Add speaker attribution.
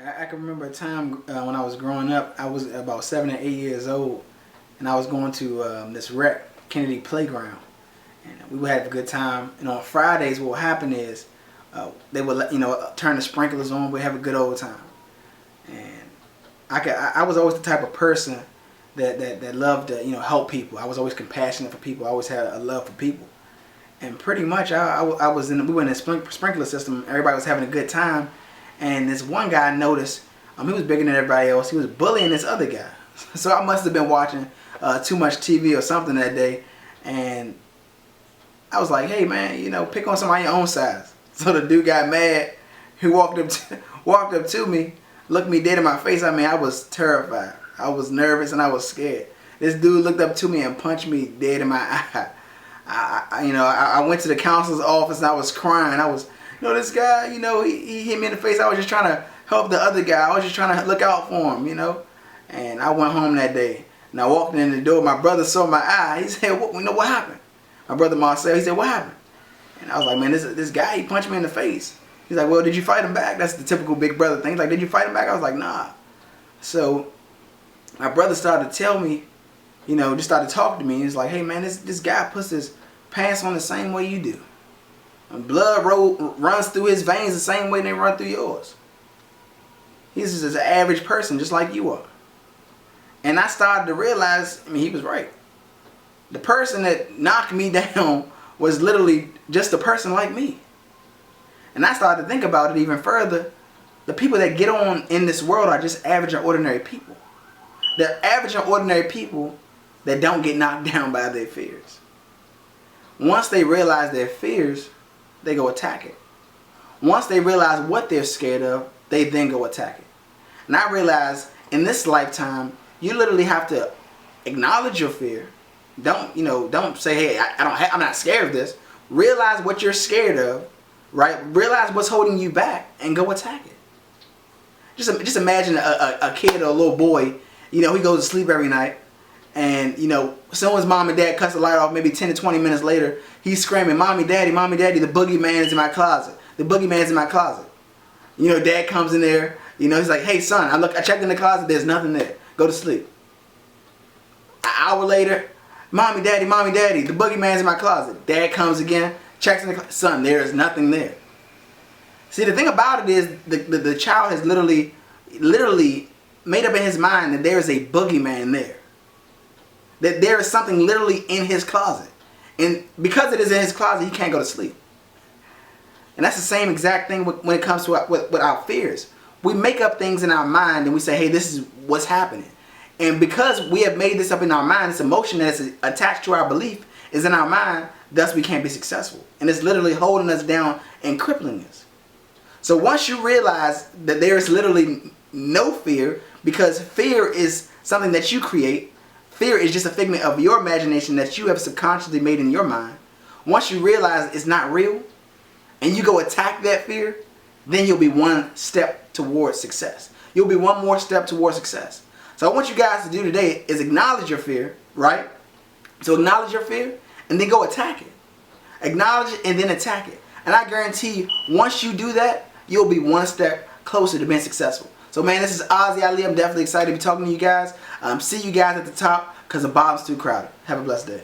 Speaker 1: I can remember a time when I was growing up. I was about 7 or 8 years old, and I was going to this rec Kennedy playground, and we would have a good time. And on Fridays, what would happen is they would turn the sprinklers on. We'd have a good old time. And I was always the type of person that loved to help people. I was always compassionate for people. I always had a love for people. And pretty much we were in a sprinkler system. Everybody was having a good time. And this one guy noticed he was bigger than everybody else. He was bullying this other guy. So I must have been watching too much TV or something that day. And I was like, hey man, pick on somebody your own size. So the dude got mad. He walked up to me, looked me dead in my face. I mean, I was terrified. I was nervous and I was scared. This dude looked up to me and punched me dead in my eye. I went to the counselor's office and I was crying. I was, this guy, he hit me in the face. I was just trying to help the other guy. I was just trying to look out for him, And I went home that day. And I walked in the door. My brother saw my eye. He said, what happened? My brother Marcel, he said, what happened? And I was like, man, this guy, he punched me in the face. He's like, well, did you fight him back? That's the typical big brother thing. He's like, did you fight him back? I was like, nah. So my brother started to tell me, just started talking to me. He's like, hey man, this guy puts his pants on the same way you do. And blood runs through his veins the same way they run through yours. He's just an average person just like you are. And I started to realize, he was right. The person that knocked me down was literally just a person like me. And I started to think about it even further. The people that get on in this world are just average and ordinary people. They're average and ordinary people that don't get knocked down by their fears. Once they realize their fears, they go attack it. Once they realize what they're scared of, they then go attack it. And I realized in this lifetime, you literally have to acknowledge your fear. Don't say, hey, I'm not scared of this. Realize what you're scared of, right? Realize what's holding you back and go attack it. Just imagine a kid or a little boy, he goes to sleep every night. And, someone's mom and dad cuts the light off maybe 10 to 20 minutes later. He's screaming, mommy, daddy, the boogeyman is in my closet. The boogeyman's in my closet. Dad comes in there. He's like, hey, son, I checked in the closet. There's nothing there. Go to sleep. An hour later, mommy, daddy, the boogeyman's in my closet. Dad comes again, checks in the closet. Son, there is nothing there. See, the thing about it is the child has literally made up in his mind that there is a boogeyman there. That there is something literally in his closet. And because it is in his closet, he can't go to sleep. And that's the same exact thing when it comes to with our fears. We make up things in our mind and we say, hey, this is what's happening. And because we have made this up in our mind, this emotion that's attached to our belief is in our mind, thus we can't be successful. And it's literally holding us down and crippling us. So once you realize that there is literally no fear, because fear is something that you create, fear is just a figment of your imagination that you have subconsciously made in your mind. Once you realize it's not real, and you go attack that fear, then you'll be one step towards success. You'll be one more step towards success. So I want you guys to do today is acknowledge your fear, right? So acknowledge your fear, and then go attack it. Acknowledge it, and then attack it. And I guarantee you, once you do that, you'll be one step closer to being successful. So man, this is Ozzy Ali. I'm definitely excited to be talking to you guys. See you guys at the top because the bottom's too crowded. Have a blessed day.